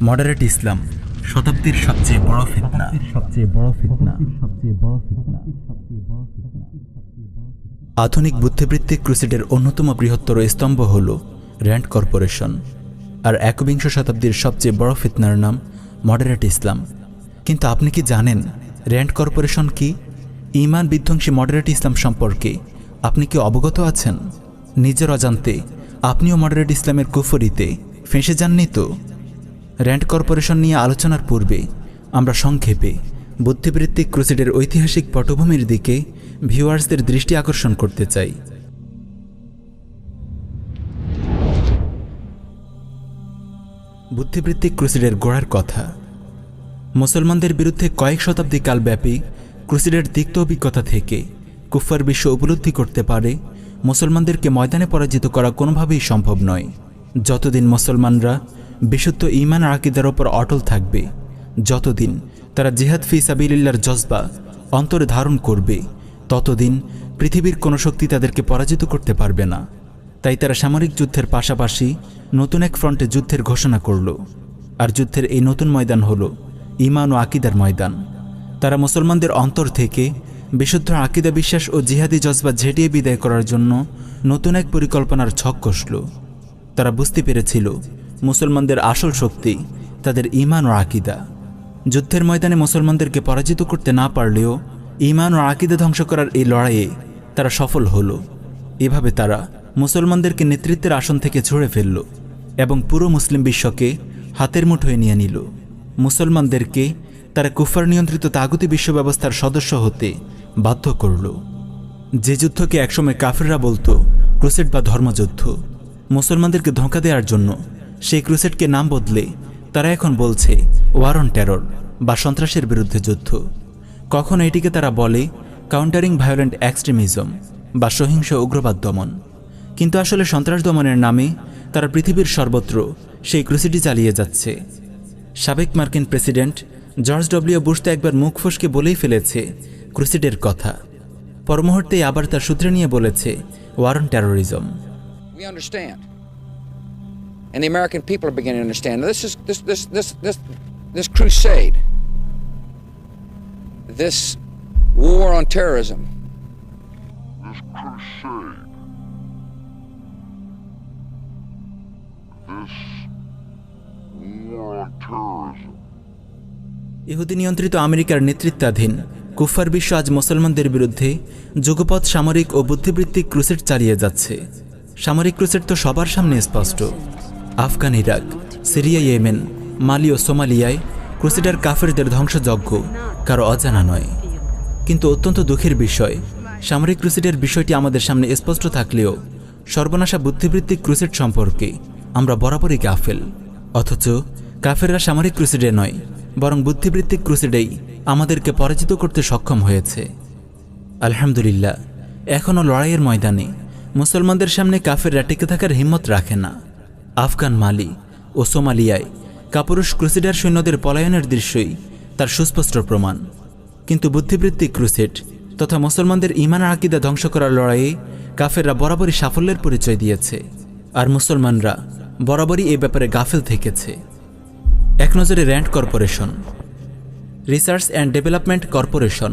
Moderate ইসলাম শতাব্দীর সবচেয়ে বড় ফিতনা। আধুনিক বুদ্ধিবৃত্তিক ক্রুসেডের অন্যতম বৃহত্তর স্তম্ভ হল র্যান্ড কর্পোরেশন, আর একবিংশ শতাব্দীর সবচেয়ে বড় ফিতনার নাম মডারেট ইসলাম। কিন্তু আপনি কি জানেন র্যান্ড কর্পোরেশন কি? ঈমান বিধ্বংসী মডারেট ইসলাম সম্পর্কে আপনি কি অবগত আছেন? নিজের অজান্তে আপনিও মডারেট ইসলামের কুফরিতে ফেঁসে যাননি তো? র্যান্ড কর্পোরেশন নিয়ে আলোচনার পূর্বে আমরা সংক্ষেপে বুদ্ধিবৃত্তিক ক্রুসেডের ঐতিহাসিক পটভূমির দিকে ভিউয়ার্সদের দৃষ্টি আকর্ষণ করতে চাই। বুদ্ধিবৃত্তিক ক্রুসেডের গোড়ার কথা। মুসলমানদের বিরুদ্ধে কয়েক শতাব্দী কালব্যাপী ক্রুসেডের তিক্ত অভিজ্ঞতা থেকে কুফফার বিশ্ব উপলব্ধি করতে পারে মুসলমানদেরকে ময়দানে পরাজিত করা কোনোভাবেই সম্ভব নয়। যতদিন মুসলমানরা বিশুদ্ধ ঈমান আর আকীদার ওপর অটল থাকবে, যতদিন তারা জিহাদ ফি সাবিলিল্লাহর জজবা অন্তরে ধারণ করবে, ততদিন পৃথিবীর কোনো শক্তি তাদেরকে পরাজিত করতে পারবে না। তাই তারা সামরিক যুদ্ধের পাশাপাশি নতুন এক ফ্রন্টে যুদ্ধের ঘোষণা করল। আর যুদ্ধের এই নতুন ময়দান হল ঈমান ও আকীদার ময়দান। তারা মুসলমানদের অন্তর থেকে বিশুদ্ধ আকীদা বিশ্বাস ও জিহাদি জজবা ঝেঁটিয়ে বিদায় করার জন্য নতুন এক পরিকল্পনার ছক কষল। তারা বুঝতে পেরেছিল মুসলমানদের আসল শক্তি তাদের ঈমান ও আকীদা। যুদ্ধের ময়দানে মুসলমানদেরকে পরাজিত করতে না পারলেও ঈমান ও আকীদা ধ্বংস করার এই লড়াইয়ে তারা সফল হল। এভাবে তারা মুসলমানদেরকে নেতৃত্বের আসন থেকে ছুঁড়ে ফেলল এবং পুরো মুসলিম বিশ্বকে হাতের মুঠোয় নিয়ে নিল। মুসলমানদেরকে তারা কুফার নিয়ন্ত্রিত তাগুতি বিশ্ব ব্যবস্থার সদস্য হতে বাধ্য করল। যে যুদ্ধকে একসময় কাফেররা বলতো ক্রুসেড বা ধর্মযুদ্ধ, মুসলমানদেরকে ধোঁকা দেওয়ার জন্য সেই ক্রুসেডকে নাম বদলে তারা এখন বলছে ওয়ার অন টেরর বা সন্ত্রাসের বিরুদ্ধে যুদ্ধ। কখনো এটিকে তারা বলে কাউন্টারিং ভায়োলেন্ট এক্সট্রিমিজম বা সহিংস উগ্রবাদ দমন। কিন্তু আসলে সন্ত্রাস দমনের নামে তারা পৃথিবীর সর্বত্র সেই ক্রুসেডই চালিয়ে যাচ্ছে। সাবেক মার্কিন প্রেসিডেন্ট জর্জ ডব্লিউ বুশ তো একবার মুখ ফসকে বলেই ফেলেছে ক্রুসেডের কথা। পর মুহূর্তেই আবার তার সূত্রে নিয়ে বলেছে war on terrorism. We understand, and the American people are beginning to understand. Now, this crusade, this war on terrorism, ইহুদি নিয়ন্ত্রিত আমেরিকার নেতৃত্বাধীন কুফফার বিশ্ব আজ মুসলমানদের বিরুদ্ধে যুগপৎ সামরিক ও বুদ্ধিবৃত্তিক ক্রুসেড চালিয়ে যাচ্ছে। সামরিক ক্রুসেড তো সবার সামনে স্পষ্ট। আফগান, ইরাক, সিরিয়া, ইয়েমেন, মালি ও সোমালিয়ায় ক্রুসেডার কাফেরদের ধ্বংসযজ্ঞ কারো অজানা নয়। কিন্তু অত্যন্ত দুঃখের বিষয়, সামরিক ক্রুসেডের বিষয়টি আমাদের সামনে স্পষ্ট থাকলেও সর্বনাশা বুদ্ধিবৃত্তিক ক্রুসেড সম্পর্কে আমরা বরাবরই গাফেল। অথচ কাফেররা সামরিক ক্রুসেডে নয়, বরং বুদ্ধিবৃত্তিক ক্রুসেডেই আমাদেরকে পরাজিত করতে সক্ষম হয়েছে। আলহামদুলিল্লাহ, এখনও লড়াইয়ের ময়দানে মুসলমানদের সামনে কাফেররা টিকে থাকার হিম্মত রাখে না। আফগান, মালি ও সোমালিয়ায় কাপুরুষ ক্রুসেডার সৈন্যদের পলায়নের দৃশ্যই তার সুস্পষ্ট প্রমাণ। কিন্তু বুদ্ধিবৃত্তিক ক্রুসেড তথা মুসলমানদের ঈমান আর আকীদা ধ্বংস করার লড়াইয়ে কাফেররা বরাবরই সাফল্যের পরিচয় দিয়েছে, আর মুসলমানরা বরাবরই এ ব্যাপারে গাফেল থেকেছে। এক নজরে RAND corporation. Research and development corporation,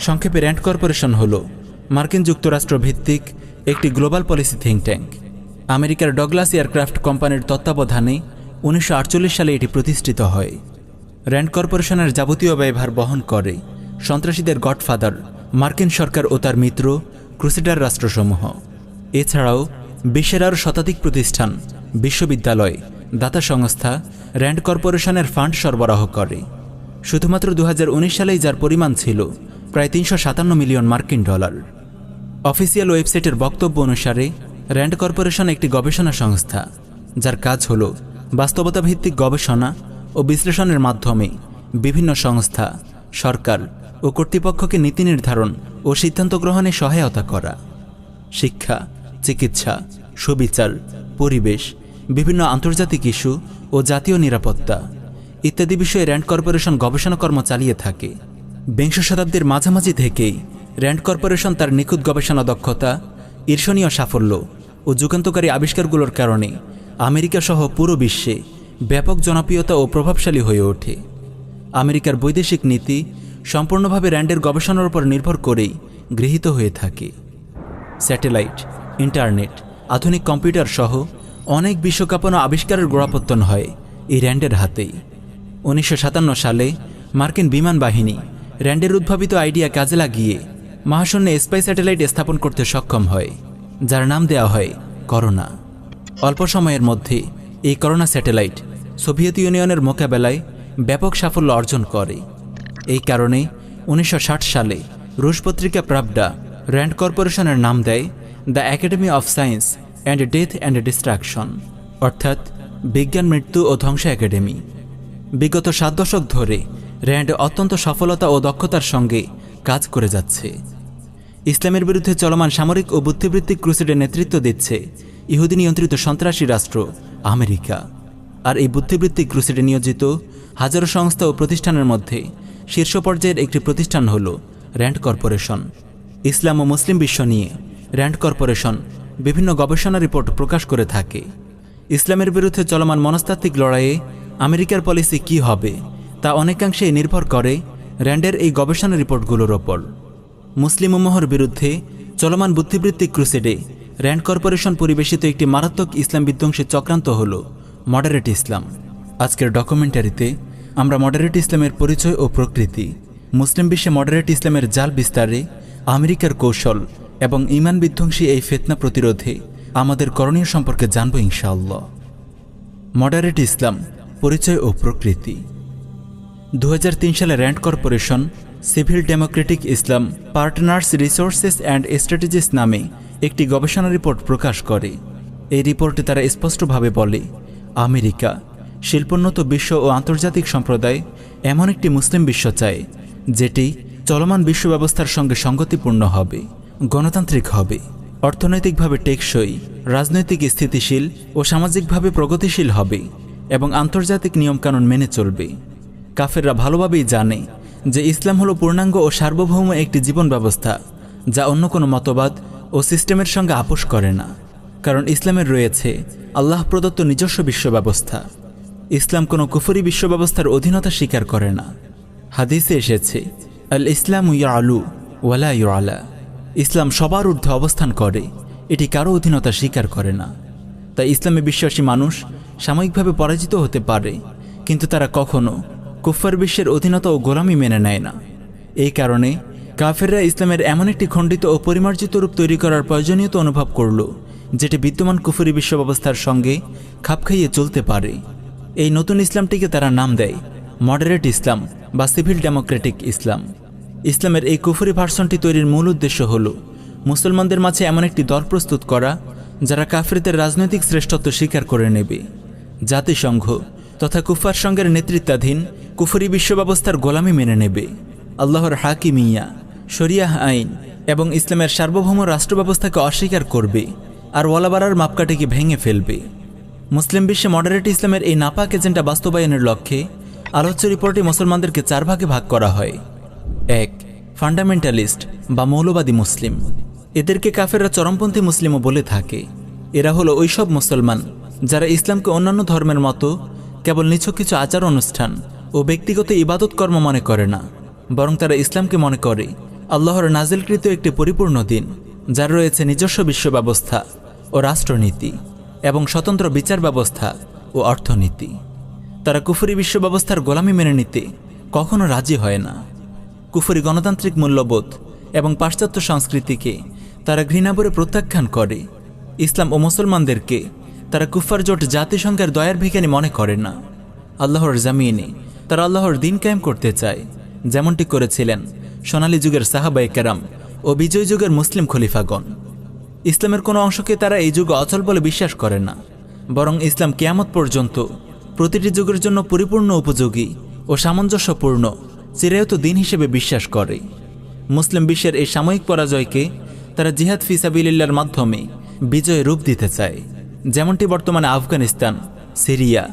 সংক্ষেপে র্যান্ড কর্পোরেশন হল মার্কিন যুক্তরাষ্ট্র ভিত্তিক একটি গ্লোবাল পলিসি থিঙ্ক ট্যাঙ্ক। আমেরিকার ডগলাস এয়ারক্রাফট কোম্পানির তত্ত্বাবধানে 1948 সালে এটি প্রতিষ্ঠিত হয়। র্যান্ড কর্পোরেশনের যাবতীয় ব্যয়ভার বহন করে সন্ত্রাসীদের গডফাদার মার্কিন সরকার ও তার মিত্র ক্রুসেডার রাষ্ট্রসমূহ। এছাড়াও বিশ্বের আরও শতাধিক প্রতিষ্ঠান, বিশ্ববিদ্যালয়, দাতা সংস্থা র্যান্ড কর্পোরেশনের ফান্ড সরবরাহ করে। শুধুমাত্র 2019 সালেই যার পরিমাণ ছিল প্রায় 357 মিলিয়ন মার্কিন ডলার। অফিসিয়াল ওয়েবসাইটের বক্তব্য অনুসারে র্যান্ড কর্পোরেশন একটি গবেষণা সংস্থা, যার কাজ হল বাস্তবতাভিত্তিক গবেষণা ও বিশ্লেষণের মাধ্যমে বিভিন্ন সংস্থা, সরকার ও কর্তৃপক্ষকে নীতি নির্ধারণ ও সিদ্ধান্ত গ্রহণে সহায়তা করা। শিক্ষা, চিকিৎসা, সুবিচার, পরিবেশ, বিভিন্ন আন্তর্জাতিক ইস্যু ও জাতীয় নিরাপত্তা ইত্যাদি বিষয়ে র্যান্ড কর্পোরেশন গবেষণাকর্ম চালিয়ে থাকে। বিংশ শতাব্দীর মাঝামাঝি থেকেই র্যান্ড কর্পোরেশন তার নিখুঁত গবেষণা দক্ষতা, ঈর্ষণীয় সাফল্য ও যুগান্তকারী আবিষ্কারগুলোর কারণে আমেরিকা সহ পুরো বিশ্বে ব্যাপক জনপ্রিয়তা ও প্রভাবশালী হয়ে ওঠে। আমেরিকার বৈদেশিক নীতি সম্পূর্ণভাবে র্যান্ডের গবেষণার উপর নির্ভর করেই গৃহীত হয়ে থাকে। স্যাটেলাইট, ইন্টারনেট, আধুনিক কম্পিউটার সহ অনেক বিশ্বকাপনা আবিষ্কারের গোড়াপত্তন হয় এই র্যান্ডের হাতেই। 1957 সালে মার্কিন বিমান বাহিনী র্যান্ডের উদ্ভাবিত আইডিয়া কাজে লাগিয়ে মহাশূন্যে স্পাই স্যাটেলাইট স্থাপন করতে সক্ষম হয়, যার নাম দেওয়া হয় করোনা। অল্প সময়ের মধ্যে এই করোনা স্যাটেলাইট সোভিয়েত ইউনিয়নের মোকাবেলায় ব্যাপক সাফল্য অর্জন করে। এই কারণে 1960 সালে রুশ পত্রিকা প্রাভডা র্যান্ড কর্পোরেশনের নাম দেয় the academy of science and death and destruction, অর্থাৎ বিজ্ঞান, মৃত্যু ও ধ্বংস একাডেমি। বিগত 7 দশক ধরে র্যান্ড অত্যন্ত সফলতা ও দক্ষতার সঙ্গে কাজ করে যাচ্ছে। ইসলামের বিরুদ্ধে চলমান সামরিক ও বুদ্ধিবৃত্তিক ক্রুসেডের নেতৃত্ব দিচ্ছে ইহুদি নিয়ন্ত্রিত সন্ত্রাসী রাষ্ট্র আমেরিকা। আর এই বুদ্ধিবৃত্তিক ক্রুসেডে নিয়োজিত হাজারো সংস্থা ও প্রতিষ্ঠানের মধ্যে শীর্ষ পর্যায়ের একটি প্রতিষ্ঠান হল র্যান্ড কর্পোরেশন। ইসলাম ও মুসলিম বিশ্ব নিয়ে র্যান্ড কর্পোরেশন বিভিন্ন গবেষণা রিপোর্ট প্রকাশ করে থাকে। ইসলামের বিরুদ্ধে চলমান মনস্তাত্ত্বিক লড়াইয়ে আমেরিকার পলিসি কী হবে তা অনেকাংশেই নির্ভর করে র্যান্ডের এই গবেষণা রিপোর্টগুলোর ওপর। মুসলিম উম্মাহর বিরুদ্ধে চলমান বুদ্ধিবৃত্তিক ক্রুসেডে র্যান্ড কর্পোরেশন পরিবেশিত একটি মারাত্মক ইসলাম বিধ্বংসী চক্রান্ত হল মডারেট ইসলাম। আজকের ডকুমেন্টারিতে আমরা মডারেট ইসলামের পরিচয় ও প্রকৃতি, মুসলিম বিশ্বে মডারেট ইসলামের জাল বিস্তারে আমেরিকার কৌশল এবং ঈমান বিধ্বংসী এই ফিতনা প্রতিরোধে আমাদের করণীয় সম্পর্কে জানব ইনশাআল্লাহ। মডারেট ইসলাম, পরিচয় ও প্রকৃতি। 2003 সালে RAND corporation civil Democratic Islam partners resources and strategies নামে একটি গবেষণা রিপোর্ট প্রকাশ করে। এই রিপোর্টে তারা স্পষ্টভাবে বলে, আমেরিকা শিল্পোন্নত বিশ্ব ও আন্তর্জাতিক সম্প্রদায় এমন একটি মুসলিম বিশ্ব চায় যেটি চলমান বিশ্ব ব্যবস্থার সঙ্গে সঙ্গতিপূর্ণ হবে, গণতান্ত্রিক হবে, অর্থনৈতিকভাবে টেকসই, রাজনৈতিক স্থিতিশীল ও সামাজিকভাবে প্রগতিশীল হবে এবং আন্তর্জাতিক নিয়মকানুন মেনে চলবে। কাফেররা ভালোভাবেই জানে যে ইসলাম হলো পূর্ণাঙ্গ ও সার্বভৌম একটি জীবন ব্যবস্থা যা অন্য কোনো মতবাদ ও সিস্টেমের সঙ্গে আপোষ করে না, কারণ ইসলামের রয়েছে আল্লাহ প্রদত্ত নিজস্ব বিশ্ব ব্যবস্থা। ইসলাম কোনো কুফরি বিশ্ব ব্যবস্থার অধীনতা স্বীকার করে না। হাদিসে এসেছে, আল ইসলামু ইয়ালু ওয়ালা ইউআলা, ইসলাম সবার ঊর্ধ্বে অবস্থান করে, এটি কারো অধীনতা স্বীকার করে না। তাই ইসলামে বিশ্বাসী মানুষ সাময়িকভাবে পরাজিত হতে পারে, কিন্তু তারা কখনো কুফফার বিশ্বের অধীনতা ও গোলামি মেনে নেয় না। এই কারণে কাফেররা ইসলামের এমন একটি খণ্ডিত ও পরিমার্জিত রূপ তৈরি করার প্রয়োজনীয়তা অনুভব করল যেটি বিদ্যমান কুফরি বিশ্ব ব্যবস্থার সঙ্গে খাপ খাইয়ে চলতে পারে। এই নতুন ইসলামটিকে তারা নাম দেয় মডারেট ইসলাম বা সিভিল ডেমোক্রেটিক ইসলাম। ইসলামের এই কুফরি ভার্সনটি তৈরির মূল উদ্দেশ্য হল মুসলমানদের মাঝে এমন একটি দল প্রস্তুত করা যারা কাফেরদের রাজনৈতিক শ্রেষ্ঠত্ব স্বীকার করে নেবে। জাতিসংঘ তথা কুফার সংঘের নেতৃত্বাধীন কুফরি বিশ্ব ব্যবস্থার গোলামি মেনে নেবে, আল্লাহর হাকিমিয়া, শরিয়াহ আইন এবং ইসলামের সার্বভৌম রাষ্ট্র ব্যবস্থাকে অস্বীকার করবে আর ওয়ালাবাড়ার মাপকাঠিকে ভেঙে ফেলবে। মুসলিম বিশ্বে মডারেট ইসলামের এই নাপাক এজেন্ডা বাস্তবায়নের লক্ষ্যে আলোচ্য রিপোর্টে মুসলমানদেরকে 4 ভাগে ভাগ করা হয়। 1. ফান্ডামেন্টালিস্ট বা মৌলবাদী মুসলিম। এদেরকে কাফেররা চরমপন্থী মুসলিমও বলে থাকে। এরা হলো ওইসব মুসলমান যারা ইসলামকে অন্যান্য ধর্মের মতো কেবল নিছক কিছু আচার অনুষ্ঠান ও ব্যক্তিগত ইবাদত কর্ম মনে করে না, বরং তারা ইসলামকে মনে করে আল্লাহর নাজিলকৃত একটি পরিপূর্ণ দিন, যার রয়েছে নিজস্ব বিশ্ব ব্যবস্থা ও রাষ্ট্রনীতি এবং স্বতন্ত্র বিচার ব্যবস্থা ও অর্থনীতি। তারা কুফরি বিশ্ব ব্যবস্থার গোলামি মেনে নিতে কখনো রাজি হয় না। কুফরি গণতান্ত্রিক মূল্যবোধ এবং পাশ্চাত্য সংস্কৃতিকে তারা ঘৃণাভরে প্রত্যাখ্যান করে। ইসলাম ও মুসলমানদেরকে তারা কুফার জোট জাতিসংঘের দয়ার ভিখারি মনে করে না। আল্লাহর জামিনে তারা আল্লাহর দিন কায়েম করতে চায়, যেমনটি করেছিলেন সোনালী যুগের সাহাবায়ে কেরাম ও বিজয় যুগের মুসলিম খলিফাগণ। ইসলামের কোনো অংশকে তারা এই যুগে অচল বলে বিশ্বাস করে না, বরং ইসলাম কিয়ামত পর্যন্ত প্রতিটি যুগের জন্য পরিপূর্ণ উপযোগী ও সামঞ্জস্যপূর্ণ চিরায়ত দিন হিসেবে বিশ্বাস করে। মুসলিম বিশ্বের এই সাময়িক পরাজয়কে তারা জিহাদ ফি সাবিলিল্লাহর মাধ্যমে বিজয় রূপ দিতে চায়, যেমনটি বর্তমানে আফগানিস্তান, সিরিয়া,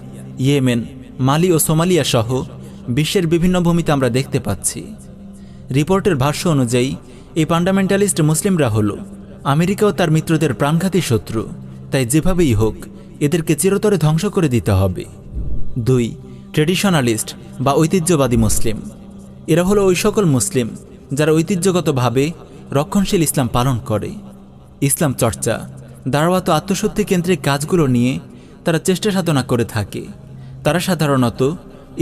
ইয়েমেন, মালি ও সোমালিয়া সহ বিশ্বের বিভিন্ন ভূমিতে আমরা দেখতে পাচ্ছি। রিপোর্টের ভাষ্য অনুযায়ী এই ফান্ডামেন্টালিস্ট মুসলিমরা হল আমেরিকা ও তার মিত্রদের প্রাণঘাতী শত্রু, তাই যেভাবেই হোক এদেরকে চিরতরে ধ্বংস করে দিতে হবে। 2. ট্রেডিশনালিস্ট বা ঐতিহ্যবাদী মুসলিম। এরা হলো ওই সকল মুসলিম যারা ঐতিহ্যগতভাবে রক্ষণশীল ইসলাম পালন করে। ইসলাম চর্চা, দাওয়াত ও আত্মশুদ্ধি কেন্দ্রিক কাজগুলো নিয়ে তারা চেষ্টা সাধনা করে থাকে। তারা সাধারণত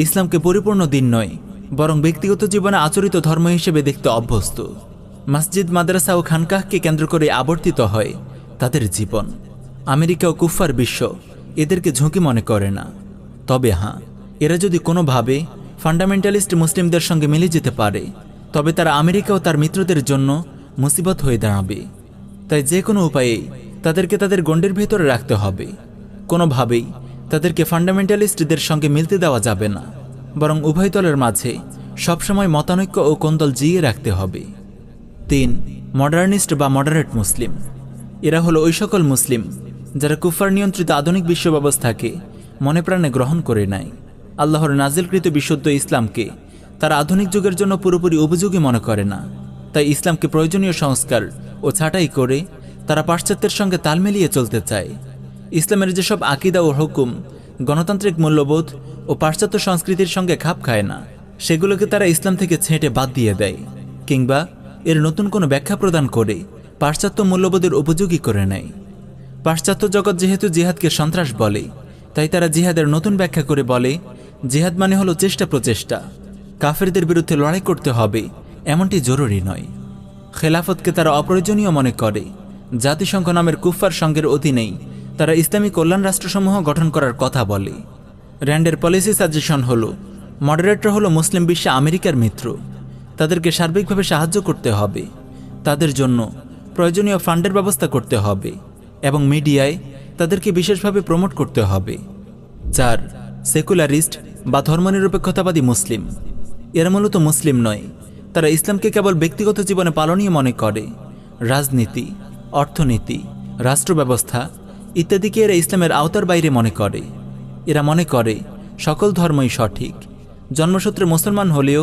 ইসলামকে পরিপূর্ণ দিন নয়, বরং ব্যক্তিগত জীবনে আচরিত ধর্ম হিসেবে দেখতে অভ্যস্ত। মসজিদ, মাদ্রাসা ও খানকাহকে কেন্দ্র করে আবর্তিত হয় তাদের জীবন। আমেরিকা ও কুফফার বিশ্ব এদেরকে ঝুঁকি মনে করে না। তবে হ্যাঁ, এরা যদি কোনোভাবে ফান্ডামেন্টালিস্ট মুসলিমদের সঙ্গে মিলে যেতে পারে, তবে তারা আমেরিকা ও তার মিত্রদের জন্য মুসিবত হয়ে দাঁড়াবে। তাই যে কোনো উপায়েই তাদেরকে তাদের গণ্ডির ভেতরে রাখতে হবে। কোনোভাবেই তাদেরকে ফান্ডামেন্টালিস্টদের সঙ্গে মিলতে দেওয়া যাবে না, বরং উভয় দলের মাঝে সবসময় মতানৈক্য ও কোন্দল জিয়ে রাখতে হবে। 3. মডার্নিস্ট বা মডারেট মুসলিম। এরা হলো ওই সকল মুসলিম যারা কুফার নিয়ন্ত্রিত আধুনিক বিশ্ব ব্যবস্থাকে মনে প্রাণে গ্রহণ করে নেয়। আল্লাহর নাজিলকৃত বিশুদ্ধ ইসলামকে তারা আধুনিক যুগের জন্য পুরোপুরি উপযোগী মনে করে না। তাই ইসলামকে প্রয়োজনীয় সংস্কার ও ছাঁটাই করে তারা পাশ্চাত্যের সঙ্গে তাল মিলিয়ে চলতে চায়। ইসলামের যেসব আকিদা ও হুকুম গণতান্ত্রিক মূল্যবোধ ও পাশ্চাত্য সংস্কৃতির সঙ্গে খাপ খায় না, সেগুলোকে তারা ইসলাম থেকে ছেঁটে বাদ দিয়ে দেয়, কিংবা এর নতুন কোনো ব্যাখ্যা প্রদান করে পাশ্চাত্য মূল্যবোধের উপযোগী করে নেয়। পাশ্চাত্য জগৎ যেহেতু জিহাদকে সন্ত্রাস বলে, তাই তারা জিহাদের নতুন ব্যাখ্যা করে বলে জিহাদ মানে হলো চেষ্টা প্রচেষ্টা। কাফেরদের বিরুদ্ধে লড়াই করতে হবে এমনটি জরুরি নয়। খেলাফতকে তারা অপ্রয়োজনীয় মনে করে। জাতিসংঘ নামের কুফফার সংঘের অধীনেই তারা ইসলামী কল্যাণ রাষ্ট্রসমূহ গঠন করার কথা বলে। র্যান্ডের পলিসি সাজেশন হলো মডারেটর হলো মুসলিম বিশ্বে আমেরিকার মিত্র। তাদেরকে সার্বিকভাবে সাহায্য করতে হবে, তাদের জন্য প্রয়োজনীয় ফান্ডের ব্যবস্থা করতে হবে এবং মিডিয়ায় তাদেরকে বিশেষভাবে প্রমোট করতে হবে। 4. সেকুলারিস্ট বা ধর্মনিরপেক্ষতাবাদী মুসলিম। এরা মূলত মুসলিম নয়। তারা ইসলামকে কেবল ব্যক্তিগত জীবনে পালনীয় মনে করে। রাজনীতি, অর্থনীতি, রাষ্ট্র ব্যবস্থা ইত্যাদিকে এরা ইসলামের আওতার বাইরে মনে করে। এরা মনে করে সকল ধর্মই সঠিক। জন্মসূত্রে মুসলমান হলেও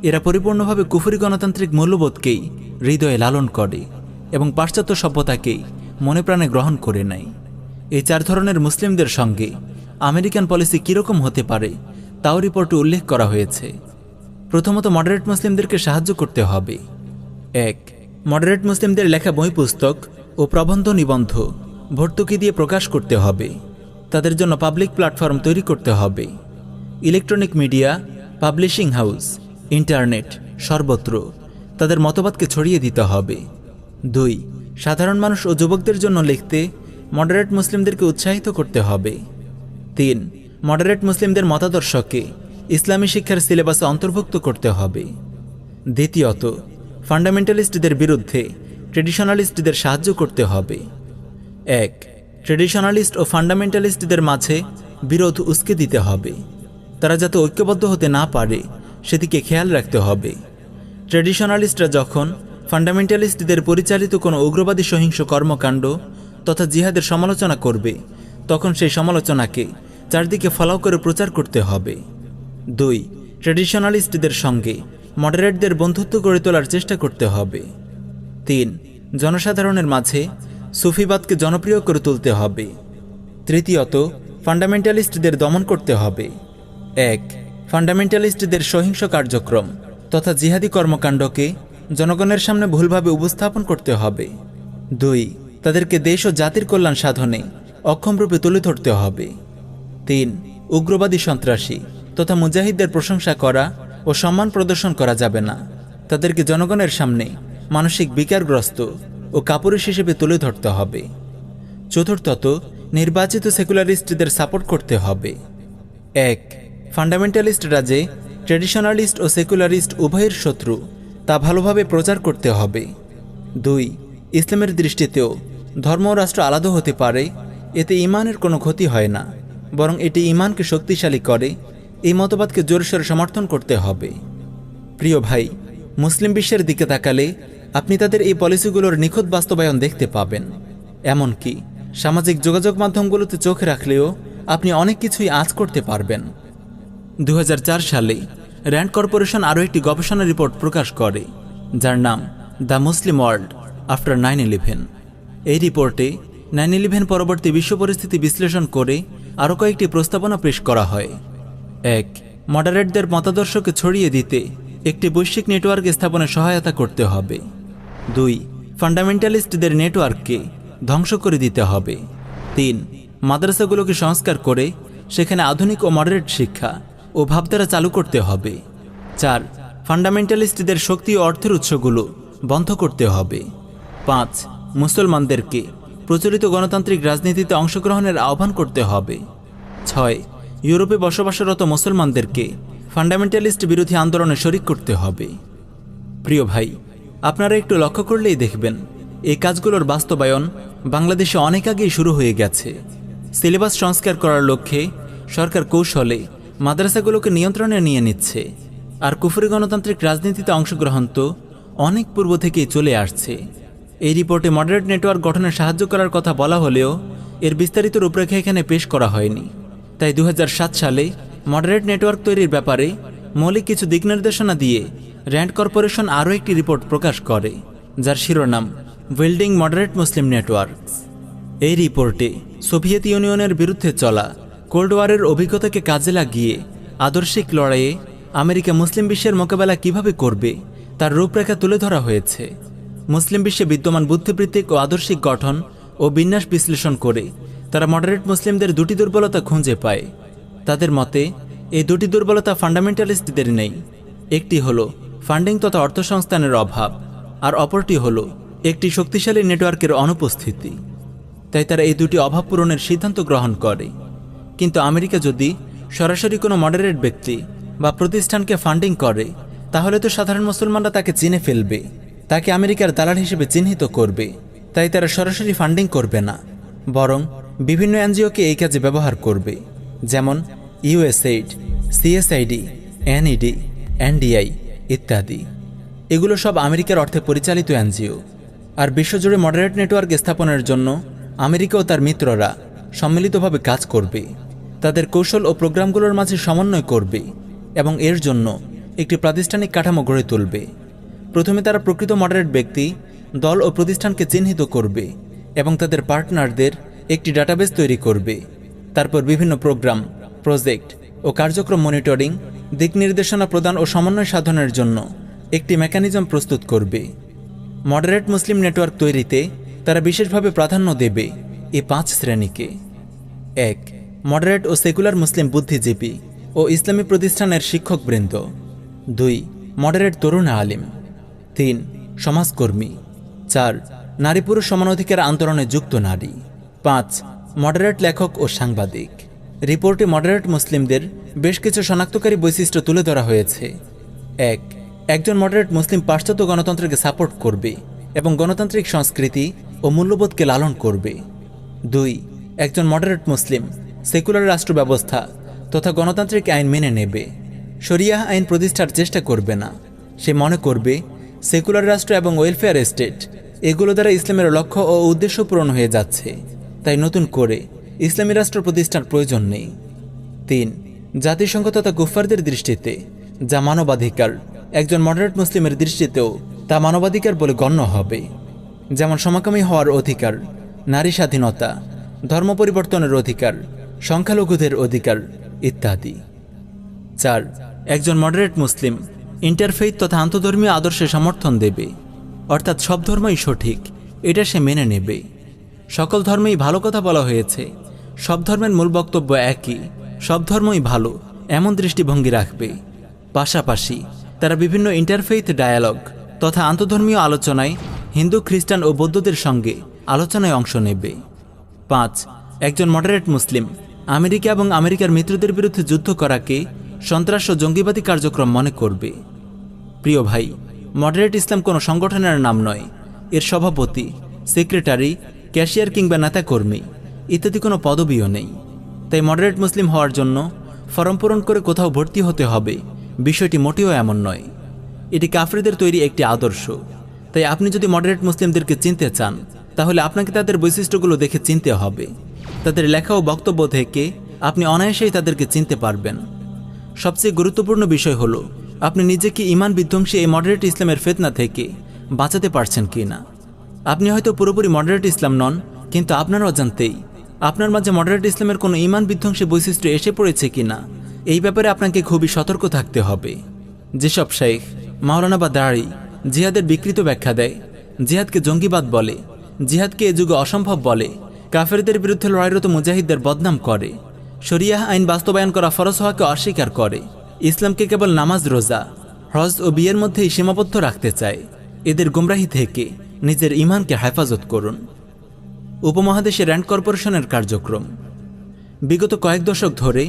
এরা পরিপূর্ণভাবে কুফরি গণতান্ত্রিক মূল্যবোধকেই হৃদয়ে লালন করে এবং পাশ্চাত্য সভ্যতাকেই মনে প্রাণে গ্রহণ করে নেয়। এই 4 ধরনের মুসলিমদের সঙ্গে আমেরিকান পলিসি কীরকম হতে পারে তাও রিপোর্টে উল্লেখ করা হয়েছে। প্রথমত, মডারেট মুসলিমদেরকে সাহায্য করতে হবে। 1. মডারেট মুসলিমদের লেখা বই, পুস্তক ও প্রবন্ধ নিবন্ধ ভর্তুকি দিয়ে প্রকাশ করতে হবে। তাদের জন্য পাবলিক প্ল্যাটফর্ম তৈরি করতে হবে। Electronic media, publishing house, internet সর্বত্র তাদের মতবাদকে ছড়িয়ে দিতে হবে। 2. সাধারণ মানুষ ও যুবকদের জন্য লিখতে মডারেট মুসলিমদেরকে উৎসাহিত করতে হবে। 3. মডারেট মুসলিমদের মতাদর্শকে ইসলামী শিক্ষার সিলেবাসে অন্তর্ভুক্ত করতে হবে। দ্বিতীয়ত, ফান্ডামেন্টালিস্টদের বিরুদ্ধে ট্রেডিশনালিস্টদের সাহায্য করতে হবে। 1. ট্রেডিশনালিস্ট ও ফান্ডামেন্টালিস্টদের মাঝে বিরোধ উস্কে দিতে হবে। তারা যাতে ঐক্যবদ্ধ হতে না পারে সেদিকে খেয়াল রাখতে হবে। ট্রেডিশনালিস্টরা যখন ফান্ডামেন্টালিস্টদের পরিচালিত কোনো উগ্রবাদী সহিংস কর্মকাণ্ড তথা জিহাদের সমালোচনা করবে, তখন সেই সমালোচনাকে চারদিকে ফলাও করে প্রচার করতে হবে। 2. ট্রেডিশনালিস্টদের সঙ্গে মডারেটদের বন্ধুত্ব গড়ে তোলার চেষ্টা করতে হবে। 3. জনসাধারণের মাঝে সুফিবাদকে জনপ্রিয় করে তুলতে হবে। তৃতীয়ত, ফান্ডামেন্টালিস্টদের দমন করতে হবে। 1. ফান্ডামেন্টালিস্টদের সহিংস কার্যক্রম তথা জিহাদি কর্মকাণ্ডকে জনগণের সামনে ভুলভাবে উপস্থাপন করতে হবে। 2. তাদেরকে দেশ ও জাতির কল্যাণ সাধনে অক্ষমরূপে তুলে ধরতে হবে। 3. উগ্রবাদী সন্ত্রাসী তথা মুজাহিদদের প্রশংসা করা ও সম্মান প্রদর্শন করা যাবে না। তাদেরকে জনগণের সামনে মানসিক বিকারগ্রস্ত ও কাপুরুষ হিসেবে তুলে ধরতে হবে। চতুর্থত, নির্বাচিত সেকুলারিস্টদের সাপোর্ট করতে হবে। 1. ফান্ডামেন্টালিস্টরা যে ট্রেডিশনালিস্ট ও সেকুলারিস্ট উভয়ের শত্রু তা ভালোভাবে প্রচার করতে হবে। 2. ইসলামের দৃষ্টিতেও ধর্ম ও রাষ্ট্র আলাদা হতে পারে, এতে ঈমানের কোনো ক্ষতি হয় না, বরং এটি ঈমানকে শক্তিশালী করে। এই মতবাদকে জোরসোরে সমর্থন করতে হবে। প্রিয় ভাই, মুসলিম বিশ্বের দিকে তাকালে আপনি তাদের এই পলিসিগুলোর নিখুঁত বাস্তবায়ন দেখতে পাবেন। এমনকি সামাজিক যোগাযোগ মাধ্যমগুলোতে চোখ রাখলেও আপনি অনেক কিছুই আঁচ করতে পারবেন। 2004 সালে র্যান্ড কর্পোরেশন আরও একটি গবেষণা রিপোর্ট প্রকাশ করে, যার নাম দ্য মুসলিম ওয়ার্ল্ড আফটার 9/11। এই রিপোর্টে 9/11 পরবর্তী বিশ্ব পরিস্থিতি বিশ্লেষণ করে আরও কয়েকটি প্রস্তাবনা পেশ করা হয়। 1. মডারেটদের মতাদর্শকে ছড়িয়ে দিতে একটি বৈশ্বিক নেটওয়ার্ক স্থাপনে সহায়তা করতে হবে। 2. ফান্ডামেন্টালিস্টদের নেটওয়ার্ককে ধ্বংস করে দিতে হবে। 3. মাদ্রাসাগুলোকে সংস্কার করে সেখানে আধুনিক ও মডারেট শিক্ষা ও ভাবধারা চালু করতে হবে। 4. ফান্ডামেন্টালিস্টদের শক্তি ও অর্থের উৎসগুলো বন্ধ করতে হবে। 5. মুসলমানদেরকে প্রচলিত গণতান্ত্রিক রাজনীতিতে অংশগ্রহণের আহ্বান করতে হবে। 6. ইউরোপে বসবাসরত মুসলমানদেরকে ফান্ডামেন্টালিস্ট বিরোধী আন্দোলনে শরিক করতে হবে। প্রিয় ভাই, আপনারা একটু লক্ষ্য করলেই দেখবেন এই কাজগুলোর বাস্তবায়ন বাংলাদেশে অনেক আগেই শুরু হয়ে গেছে। সিলেবাস সংস্কার করার লক্ষ্যে সরকার কৌশলে মাদ্রাসাগুলোকে নিয়ন্ত্রণে নিয়ে নিচ্ছে, আর কুফরি গণতান্ত্রিক রাজনীতিতে অংশগ্রহণ তো অনেক পূর্ব থেকেই চলে আসছে। এই রিপোর্টে মডারেট নেটওয়ার্ক গঠনে সাহায্য করার কথা বলা হলেও এর বিস্তারিত রূপরেখা এখানে পেশ করা হয়নি। তাই 2007 সালে মডারেট নেটওয়ার্ক তৈরির ব্যাপারে মৌলিক কিছু দিক নির্দেশনা দিয়ে র্যান্ড কর্পোরেশন আরও একটি রিপোর্ট প্রকাশ করে, যার শিরোনাম বিল্ডিং মডারেট মুসলিম নেটওয়ার্কস। এই রিপোর্টে সোভিয়েত ইউনিয়নের বিরুদ্ধে চলা কোল্ড ওয়ারের অভিজ্ঞতাকে কাজে লাগিয়ে আদর্শিক লড়াইয়ে আমেরিকা মুসলিম বিশ্বের মোকাবেলা কিভাবে করবে তার রূপরেখা তুলে ধরা হয়েছে। মুসলিম বিশ্বে বিদ্যমান বুদ্ধিবৃত্তিক ও আদর্শিক গঠন ও বিন্যাস বিশ্লেষণ করে তারা মডারেট মুসলিমদের দুটি দুর্বলতা খুঁজে পায়। তাদের মতে এই দুটি দুর্বলতা ফান্ডামেন্টালিস্টদের নেই। একটি হলো ফান্ডিং তথা অর্থসংস্থানের অভাব, আর অপরটি হলো একটি শক্তিশালী নেটওয়ার্কের অনুপস্থিতি। তাই তারা এই দুটি অভাব পূরণের সিদ্ধান্ত গ্রহণ করে। কিন্তু আমেরিকা যদি সরাসরি কোনো মডারেট ব্যক্তি বা প্রতিষ্ঠানকে ফান্ডিং করে, তাহলে তো সাধারণ মুসলমানরা তাকে চিনে ফেলবে, তাকে আমেরিকার দালাল হিসেবে চিহ্নিত করবে। তাই তারা সরাসরি ফান্ডিং করবে না, বরং বিভিন্ন এনজিওকে এই কাজে ব্যবহার করবে, যেমন ইউএসএইড, সিএসআইডি, এনইডি, এনডিআই ইত্যাদি। এগুলো সব আমেরিকার অর্থে পরিচালিত এনজিও। আর বিশ্বজুড়ে মডারেট নেটওয়ার্ক স্থাপনের জন্য আমেরিকা ও তার মিত্ররা সম্মিলিতভাবে কাজ করবে, তাদের কৌশল ও প্রোগ্রামগুলোর মাঝে সমন্বয় করবে এবং এর জন্য একটি প্রাতিষ্ঠানিক কাঠামো গড়ে তুলবে। প্রথমে তারা প্রকৃত মডারেট ব্যক্তি, দল ও প্রতিষ্ঠানকে চিহ্নিত করবে এবং তাদের পার্টনারদের একটি ডাটাবেস তৈরি করবে। তারপর বিভিন্ন প্রোগ্রাম, প্রজেক্ট ও কার্যক্রম মনিটরিং, দিক নির্দেশনা প্রদান ও সমন্বয় সাধনের জন্য একটি মেকানিজম প্রস্তুত করবে। মডারেট মুসলিম নেটওয়ার্ক তৈরিতে তারা বিশেষভাবে প্রাধান্য দেবে এই 5 শ্রেণীকে। 1. মডারেট ও সেকুলার মুসলিম বুদ্ধিজীবী ও ইসলামী প্রতিষ্ঠানের শিক্ষকবৃন্দ। 2. মডারেট তরুণ আলিম। 3. সমাজকর্মী। 4. নারী পুরুষ সমানাধিকার আন্দোলনে যুক্ত নারী। 5. মডারেট লেখক ও সাংবাদিক। রিপোর্টে মডারেট মুসলিমদের বেশ কিছু শনাক্তকারী বৈশিষ্ট্য তুলে ধরা হয়েছে। 1. একজন মডারেট মুসলিম পাশ্চাত্য গণতন্ত্রকে সাপোর্ট করবে এবং গণতান্ত্রিক সংস্কৃতি ও মূল্যবোধকে লালন করবে। 2. একজন মডারেট মুসলিম সেকুলার রাষ্ট্র ব্যবস্থা তথা গণতান্ত্রিক আইন মেনে নেবে, শরিয়াহ আইন প্রতিষ্ঠার চেষ্টা করবে না। সে মনে করবে সেকুলার রাষ্ট্র এবং ওয়েলফেয়ার স্টেট এগুলো দ্বারা ইসলামের লক্ষ্য ও উদ্দেশ্য পূরণ হয়ে যাচ্ছে, তাই নতুন করে ইসলামী রাষ্ট্র প্রতিষ্ঠার প্রয়োজন নেই। 3. জাতিসংঘ তথা কুফফারদের দৃষ্টিতে যা মানবাধিকার, একজন মডারেট মুসলিমের দৃষ্টিতেও তা মানবাধিকার বলে গণ্য হবে, যেমন সমকামী হওয়ার অধিকার, নারী স্বাধীনতা, ধর্ম পরিবর্তনের অধিকার, সংখ্যালঘুদের অধিকার ইত্যাদি। 4. একজন মডারেট মুসলিম ইন্টারফেইথ তথা আন্তধর্মীয় আদর্শে সমর্থন দেবে, অর্থাৎ সব ধর্মই সঠিক এটা সে মেনে নেবে। সকল ধর্মেই ভালো কথা বলা হয়েছে, সব ধর্মের মূল বক্তব্য একই, সব ধর্মই ভালো এমন দৃষ্টিভঙ্গি রাখবে। পাশাপাশি তারা বিভিন্ন ইন্টারফেইথ ডায়ালগ তথা আন্তধর্মীয় আলোচনায় হিন্দু, খ্রিস্টান ও বৌদ্ধদের সঙ্গে আলোচনায় অংশ নেবে। 5. একজন মডারেট মুসলিম আমেরিকা এবং আমেরিকার মিত্রদের বিরুদ্ধে যুদ্ধ করাকে সন্ত্রাস ও জঙ্গিবাদী কার্যক্রম মনে করবে। প্রিয় ভাই, মডারেট ইসলাম কোনো সংগঠনের নাম নয়, এর সভাপতি, সেক্রেটারি, ক্যাশিয়ার কিংবা নেতাকর্মী ইত্যাদি কোনো পদবিও নেই। তাই মডারেট মুসলিম হওয়ার জন্য ফরম পূরণ করে কোথাও ভর্তি হতে হবে বিষয়টি মোটেও এমন নয়। এটি কাফিরদের তৈরি একটি আদর্শ। তাই আপনি যদি মডারেট মুসলিমদেরকে চিনতে চান, তাহলে আপনাকে তাদের বৈশিষ্ট্যগুলো দেখে চিনতে হবে। তাদের লেখা ও বক্তব্য থেকে আপনি অনায়াসেই তাদেরকে চিনতে পারবেন। সবচেয়ে গুরুত্বপূর্ণ বিষয় হলো আপনি নিজেকে ঈমান বিধ্বংসী এই মডারেট ইসলামের ফিতনা থেকে বাঁচাতে পারছেন কি না। আপনি হয়তো পুরোপুরি মডারেট ইসলাম নন, কিন্তু আপনার অজান্তেই আপনার মাঝে মডারেট ইসলামের কোনো ঈমান বিধ্বংসী বৈশিষ্ট্য এসে পড়েছে কিনা এই ব্যাপারে আপনাকে খুবই সতর্ক থাকতে হবে। যেসব শেখ, মাওলানা বা দাঁড়ি জিহাদের বিকৃত ব্যাখ্যা দেয়, জিহাদকে জঙ্গিবাদ বলে, জিহাদকে এ যুগে অসম্ভব বলে, কাফেরদের বিরুদ্ধে লড়াইরত মুজাহিদদের বদনাম করে, শরিয়াহ আইন বাস্তবায়ন করা ফরজ হওয়াকে অস্বীকার করে, ইসলামকে কেবল নামাজ, রোজা, হজ ও বিয়ের মধ্যেই সীমাবদ্ধ রাখতে চায়, এদের গুমরাহি থেকে নিজের ঈমানকে হেফাজত করুন। উপমহাদেশে র্যান্ড কর্পোরেশনের কার্যক্রম। বিগত কয়েক দশক ধরে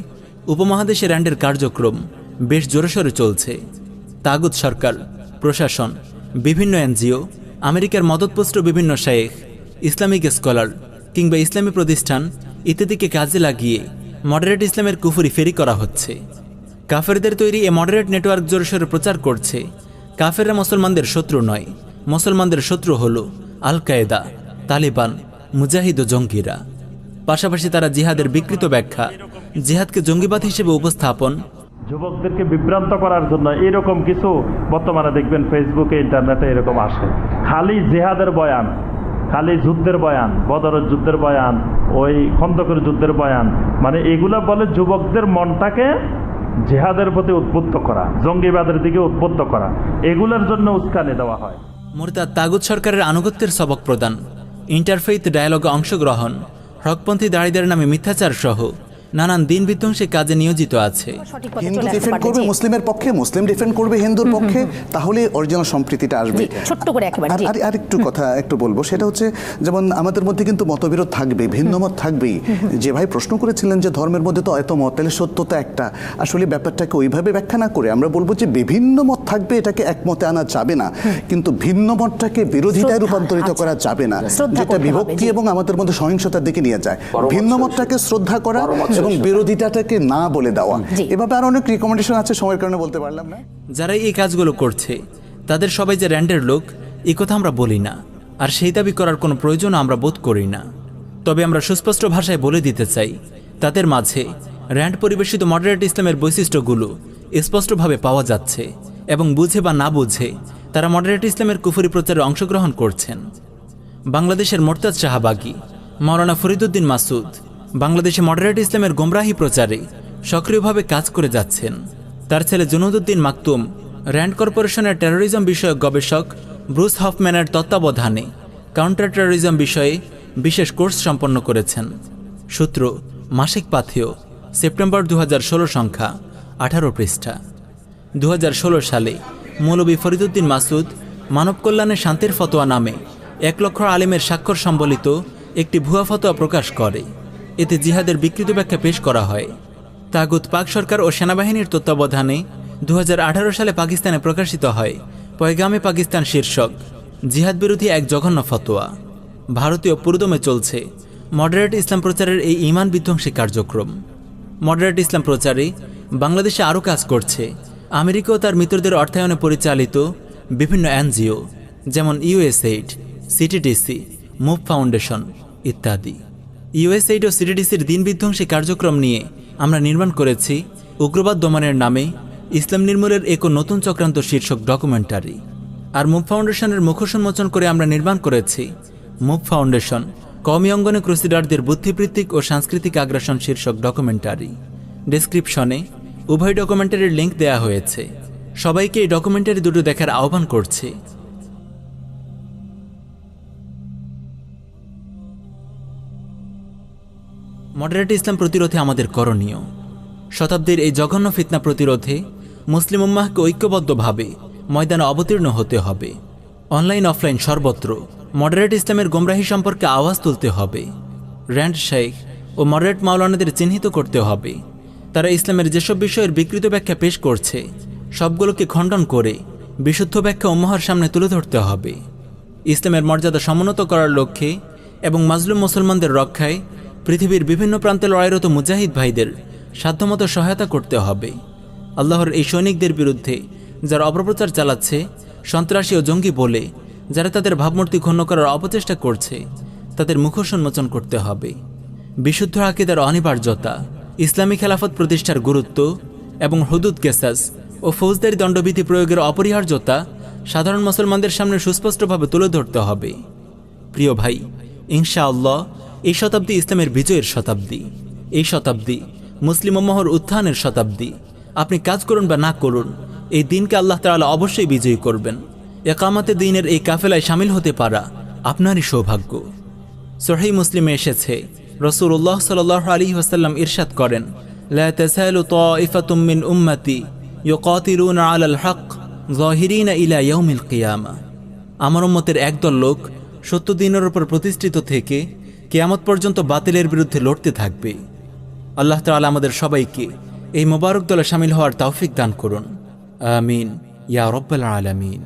উপমহাদেশে র্যান্ডের কার্যক্রম বেশ জোরেশোরে চলছে। তাগুত সরকার, প্রশাসন, বিভিন্ন এনজিও, আমেরিকার মদতপুষ্ট বিভিন্ন শায়েখ, ইসলামিক স্কলার কিংবা ইসলামী প্রতিষ্ঠান ইত্যাদিকে কাজে লাগিয়ে মডারেট ইসলামের কুফরি ফেরি করা হচ্ছে। কাফেরদের তৈরি এ মডারেট নেটওয়ার্ক জোরেশোরে প্রচার করছে কাফেররা মুসলমানদের শত্রু নয়, মুসলমানদের শত্রু হল আল কায়েদা, তালিবান, মুজাহিদ ও জঙ্গিরা। পাশাপাশি তারা জিহাদের বিকৃত ব্যাখ্যা, জিহাদকে জঙ্গিবাদ হিসেবে উপস্থাপন, যুবকদেরকে বিভ্রান্ত করার জন্য এরকম কিছু বর্তমানে দেখবেন ফেসবুকে, ইন্টারনেটে এরকম আসে। খালি জিহাদের বয়ান, খালি যুদ্ধের বয়ান, বদরের যুদ্ধের বয়ান, ওই খন্দকের যুদ্ধের বয়ান, মানে এগুলা বলে যুবকদের মনটাকে জিহাদের প্রতি উদ্বুদ্ধ করা, জঙ্গিবাদের দিকে উদ্বুদ্ধ করা, এগুলোর জন্য উস্কানি দেওয়া হয়। মুরতাদ তাগুত সরকারের আনুগত্যের সবক প্রদান, ইন্টারফেইথ ডায়ালগে অংশগ্রহণ, হকপন্থী দাঁড়িদের নামে মিথ্যাচার সহ নানান দিন বিধ্বংসী কাজে নিয়োজিত আছে। হিন্দু ডিফেন্ড করবে মুসলিমের পক্ষে, মুসলিম ডিফেন্ড করবে হিন্দুর পক্ষে, তাহলে অরিজিনাল সম্প্রীতিটা আসবে। ছোট্ট করে একেবারে আর একটু কথা একটু বলবো, সেটা হচ্ছে যেমন আমাদের মধ্যে কিন্তু মতবিরোধ থাকবে, ভিন্ন মত থাকবেই। যে ভাই প্রশ্ন করেছিলেন যে ধর্মের মধ্যে তো এত মত, তাহলে সত্যতা একটা, আসলে ব্যাপারটাকে ওইভাবে ব্যাখ্যা না করে আমরা বলবো যে বিভিন্ন মত থাকবে, এটাকে একমতে আনা যাবে না, কিন্তু ভিন্ন মতটাকে বিরোধিতায় রূপান্তরিত করা যাবে না, যেটা বিভক্তি এবং আমাদের মধ্যে সহিংসতার দিকে নিয়ে যায়। ভিন্ন মতটাকে শ্রদ্ধা করা এবং বিরোধিতাটাকে না বলে দেওয়া, এভাবে আর অনেক রিকমেন্ডেশন আছে, সময়ের কারণে বলতে পারলাম না। যারা এই কাজগুলো করছে তাদের সবাই যে র্যান্ডের লোক এই কথা আমরা বলি না, আর সেই দাবি করার কোনো প্রয়োজন আমরা বোধ করি না। তবে আমরা সুস্পষ্ট ভাষায় বলে দিতে চাই, তাদের মাঝে র্যান্ড পরিবেশিত মডারেট ইসলামের বৈশিষ্ট্যগুলো স্পষ্টভাবে পাওয়া যাচ্ছে এবং বুঝে বা না বুঝে তারা মডারেট ইসলামের কুফরি প্রচারে অংশগ্রহণ করছেন। বাংলাদেশের মোরতাদ শাহবাগী, মাওলানা ফরিদউদ্দিন মাসুদ বাংলাদেশে মডারেট ইসলামের গোমরাহি প্রচারে সক্রিয়ভাবে কাজ করে যাচ্ছেন। তার ছেলে জুনুদউদ্দিন মাকতুম র্যান্ড কর্পোরেশনের টেরোরিজম বিষয়ক গবেষক ব্রুস হফম্যানের তত্ত্বাবধানে কাউন্টার টেরোরিজম বিষয়ে বিশেষ কোর্স সম্পন্ন করেছেন। সূত্র মাসিক পাথেয়, সেপ্টেম্বর 2016, সংখ্যা 18 পৃষ্ঠা। 2016 সালে মৌলভী ফরিদউদ্দিন মাসুদ মানব কল্যাণে শান্তির ফতোয়া নামে 1 লক্ষ আলেমের স্বাক্ষর সম্বলিত একটি ভুয়া ফতোয়া প্রকাশ করে। এতে জিহাদের বিকৃত ব্যাখ্যা পেশ করা হয়। তাগুত পাক সরকার ও সেনাবাহিনীর তত্ত্বাবধানে 2018 সালে পাকিস্তানে প্রকাশিত হয় পয়গামে পাকিস্তান শীর্ষক জিহাদ বিরোধী এক জঘন্য ফতোয়া। ভারতীয় পুরোদমে চলছে মডারেট ইসলাম প্রচারের এই ঈমান বিধ্বংসী কার্যক্রম। মডারেট ইসলাম প্রচারে বাংলাদেশে আরও কাজ করছে আমেরিকা ও তার মিত্রদের অর্থায়নে পরিচালিত বিভিন্ন এনজিও, যেমন ইউএসএইড, সিটিডিসি, মুভ ফাউন্ডেশন ইত্যাদি। ইউএসএইড ও সিটিডিসির দিন বিধ্বংসী কার্যক্রম নিয়ে আমরা নির্মাণ করেছি উগ্রবাদ দমনের নামে ইসলাম নির্মূলের এক নতুন চক্রান্ত শীর্ষক ডকুমেন্টারি। আর মুভ ফাউন্ডেশনের মুখোশ উন্মোচন করে আমরা নির্মাণ করেছি মুভ ফাউন্ডেশন কওমি অঙ্গনে ক্রুসেডারদের বুদ্ধিবৃত্তিক ও সাংস্কৃতিক আগ্রাসন শীর্ষক ডকুমেন্টারি। ডেসক্রিপশনে উভয় ডকুমেন্টারির লিঙ্ক দেয়া হয়েছে। সবাইকে এই ডকুমেন্টারি দুটো দেখার আহ্বান করছি। মডারেট ইসলাম প্রতিরোধে আমাদের করণীয়। শতাব্দীর এই জঘন্য ফিতনা প্রতিরোধে মুসলিম উম্মাহকে ঐক্যবদ্ধভাবে ময়দানে অবতীর্ণ হতে হবে। অনলাইন অফলাইন সর্বত্র মডারেট ইসলামের গোমরাহি সম্পর্কে আওয়াজ তুলতে হবে। র্যান্ড শেখ ও মডারেট মাওলানাদের চিহ্নিত করতে হবে। তারা ইসলামের যেসব বিষয়ের বিকৃত ব্যাখ্যা পেশ করছে সবগুলোকে খণ্ডন করে বিশুদ্ধ ব্যাখ্যা উম্মাহর সামনে তুলে ধরতে হবে। ইসলামের মর্যাদা সমুন্নত করার লক্ষ্যে এবং মাজলুম মুসলমানদের রক্ষায় পৃথিবীর বিভিন্ন প্রান্তে লড়াইরত মুজাহিদ ভাইদের সাধ্যমতো সহায়তা করতে হবে। আল্লাহর এই সৈনিকদের বিরুদ্ধে যারা অপপ্রচার চালাচ্ছে, সন্ত্রাসী ও জঙ্গি বলে যারা তাদের ভাবমূর্তি ক্ষুণ্ণ করার অপচেষ্টা করছে, তাদের মুখোশ উন্মোচন করতে হবে। বিশুদ্ধ আকীদার অনিবার্যতা, ইসলামী খেলাফত প্রতিষ্ঠার গুরুত্ব এবং হুদুদ কেসাস ও ফৌজদারি দণ্ডবিধি প্রয়োগের অপরিহার্যতা সাধারণ মুসলমানদের সামনে সুস্পষ্টভাবে তুলে ধরতে হবে। প্রিয় ভাই, ইনশাআল্লাহ এই শতাব্দী ইসলামের বিজয়ের শতাব্দী। এই শতাব্দী মুসলিম উম্মাহর উত্থানের শতাব্দী। আপনি কাজ করুন বা না করুন, এই দিনকে আল্লাহ তাআলা অবশ্যই বিজয়ী করবেন। ইকামাতে দ্বীনের এই কাফেলায় শামিল হতে পারা আপনারই সৌভাগ্য। সহিহ মুসলিমে এসেছে, রাসূলুল্লাহ সাল্লাল্লাহু আলাইহি ওয়াসাল্লাম ইরশাদ করেন, লা তাসালু তাইফাতুম মিন উম্মতি ইউকাতিলুনা আলাল হক যাহিরিনা ইলা ইয়াউমিল কিয়ামা। আমার উম্মতের একদল লোক সত্য দ্বীনের উপর প্রতিষ্ঠিত থেকে কিয়ামত পর্যন্ত বাতিলের বিরুদ্ধে লড়তে থাকবে। আল্লাহ তাআলা আমাদের সবাইকে এই মোবারক দলে শামিল হওয়ার তৌফিক দান করুন। আমিন ইয়া রাব্বাল আলামিন।